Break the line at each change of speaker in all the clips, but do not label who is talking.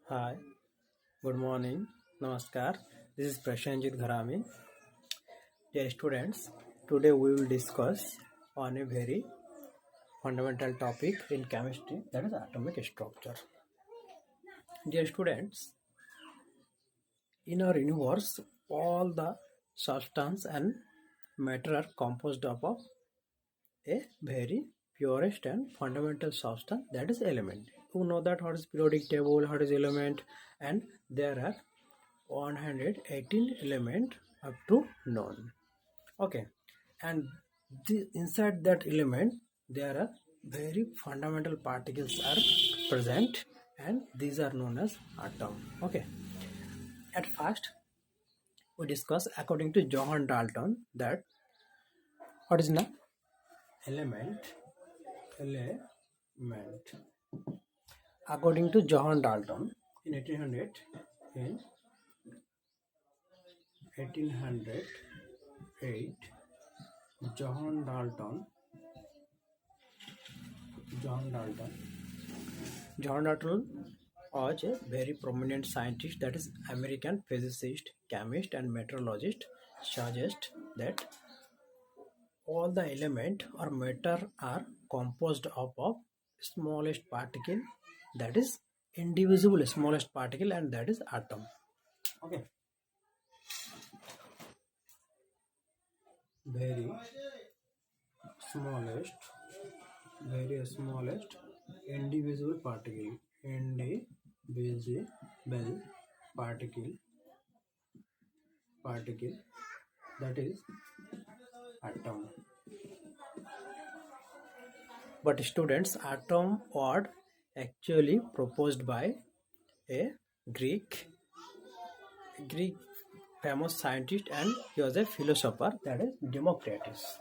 Hi, good morning, Namaskar. This is Prashanjit Gharami. Dear students, today we will discuss on a very fundamental topic in chemistry, that is atomic structure. Dear students, in our universe, all the substance and matter are composed of a very purest and fundamental substance, that is element. You know that what is periodic table, what is element, and there are 118 element up to known. Okay, and inside that element there are very fundamental particles are present, and these are known as atom. Okay, at first we discuss according to Johann Dalton that what is now element. According to Johann Dalton in 1808, John Dalton John Dalton John Dalton was a very prominent scientist, that is American physicist, chemist and meteorologist, suggest that all the element or matter are composed of smallest particle, that is indivisible smallest particle, and that is atom. Okay, very smallest indivisible particle that is atom. But students, atom word actually proposed by a Greek Greek famous scientist, and he was a philosopher, that is Democritus.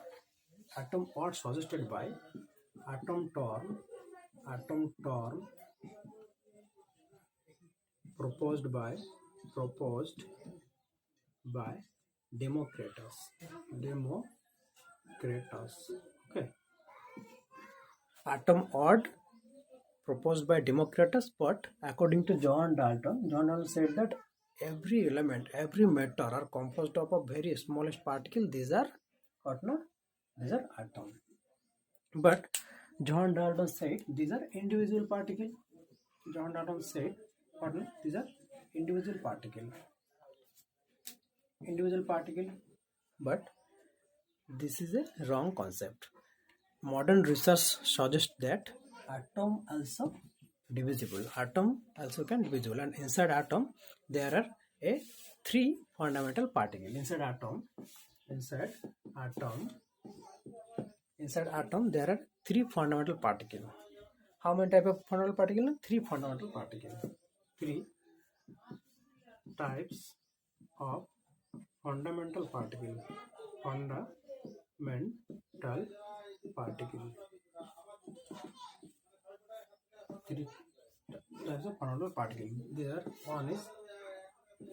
Atom word suggested by atom term proposed by Democritus. Okay, atom word proposed by Democritus, but according to John Dalton said that every element, every matter are composed of a very smallest particle. These are what no? These are atom. But John Dalton said these are individual particle. John Dalton said what no? These are individual particle. But this is a wrong concept. Modern research suggests that atom also can divisible, and inside atom there are a three fundamental particles. Inside atom there are three fundamental particles. How many type of fundamental particles? Three fundamental particles. Three types of fundamental particle. Three types of fundamental particle. There one is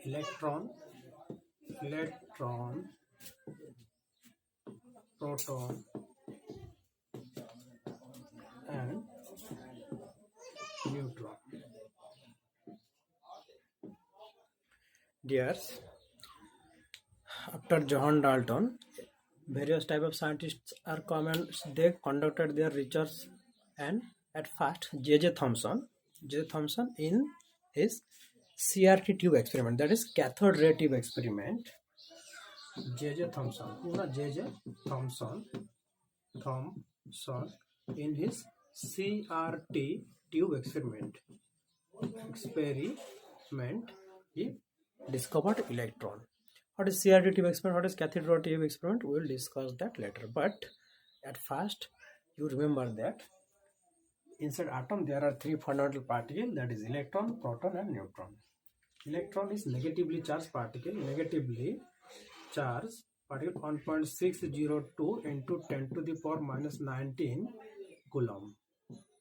electron, proton, and neutron. Dears, after John Dalton, various type of scientists are common. They conducted their research, and at first J.J. Thomson in his CRT tube experiment, that is cathode ray tube experiment. J.J. Thomson in his CRT tube experiment, he discovered electron. What is CRT tube experiment? What is cathode ray tube experiment? We will discuss that later. But at first, you remember that inside atom there are three fundamental particles, that is electron, proton, and neutron. Electron is negatively charged particle. 1.602 into 10 to the power minus 19 coulomb.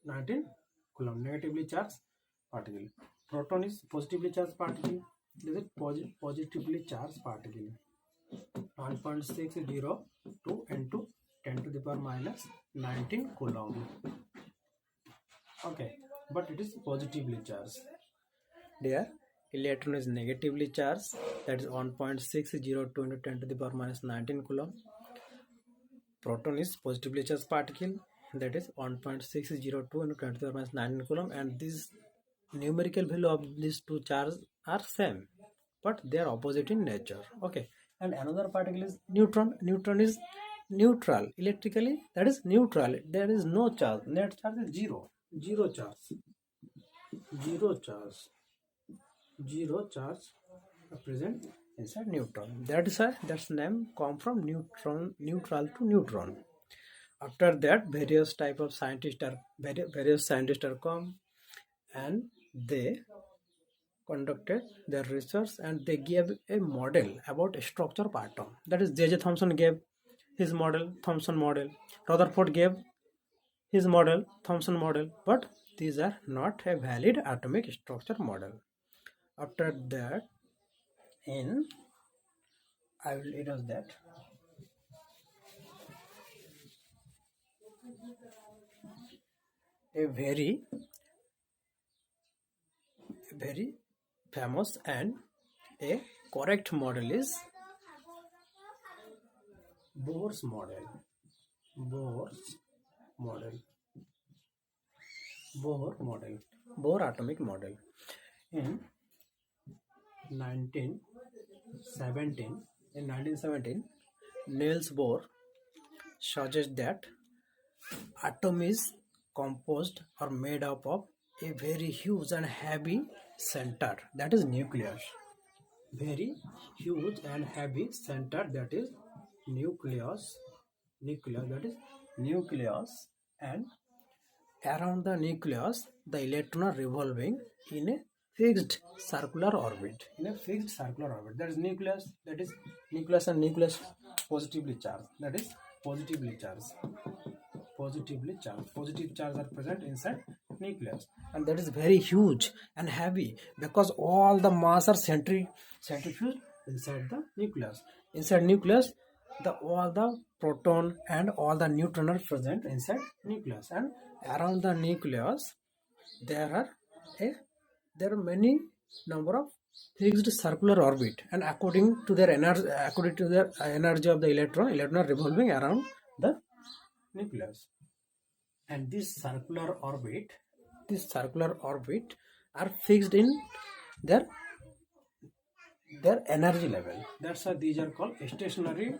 Negatively charged particle. Proton is positively charged particle. This is positively charged particle. 1.602 into 10 to the power minus 19 coulomb. Okay, but it is positively charged. There electron is negatively charged, that is 1.602 into 10 to the power minus 19 coulomb. Proton is positively charged particle, that is 1.602 into 10 to the power minus 19 coulomb, and this numerical value of these two charges are same, but they are opposite in nature. Okay, and another particle is neutron. Neutron is neutral electrically, that is neutral, there is no charge, net charge is zero charge, zero charge present inside neutron. That is why that's name come from neutral to neutron. After that, various type of scientists are come, and they conducted their research, and they gave a model about a structure of atom. That is, J.J. Thomson gave his model, Thomson model. Rutherford gave his model, Thomson model. But these are not a valid atomic structure model. After that, I will erase that. A very famous and a correct model is Bohr's model. Bohr atomic model. In 1917, Niels Bohr suggests that atom is composed or made up of a very huge and heavy center, that is nucleus. Very huge and heavy center, that is nucleus, that is nucleus, and around the nucleus the electron are revolving in a fixed circular orbit. That is nucleus, and nucleus positively charged, that is positive charge are present inside nucleus, and that is very huge and heavy because all the mass are centrifuged inside the nucleus. Inside nucleus, all the proton and all the neutron are present inside nucleus, and around the nucleus there are many number of fixed circular orbit, and according to their energy of the electron are revolving around the nucleus. And this circular orbit are fixed in their energy level. That's why these are called stationary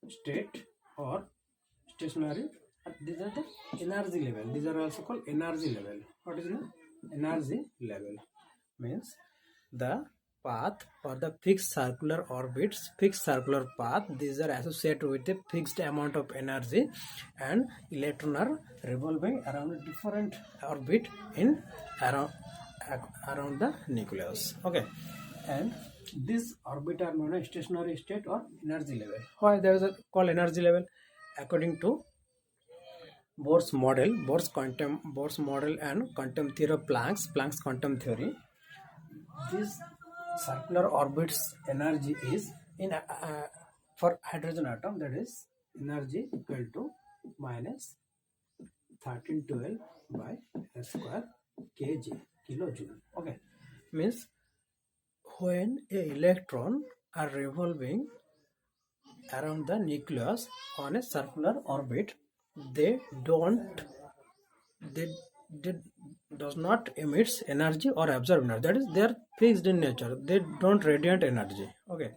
state or stationary. These are the energy level. These are also called energy level. What is the energy level? Means the path for the fixed circular path, these are associated with a fixed amount of energy, and electron are revolving around a different orbit in around the nucleus. Okay, and this orbit are known as stationary state or energy level. Why there is a called energy level? According to Bohr's model and quantum theory of Planck's quantum theory, this circular orbit's energy is in for hydrogen atom, that is energy equal to minus 1312 by s square kg, kilojoule. Okay, means when a electron are revolving around the nucleus on a circular orbit, they does not emit energy or absorb energy. That is, they are fixed in nature. They don't radiate energy. Okay,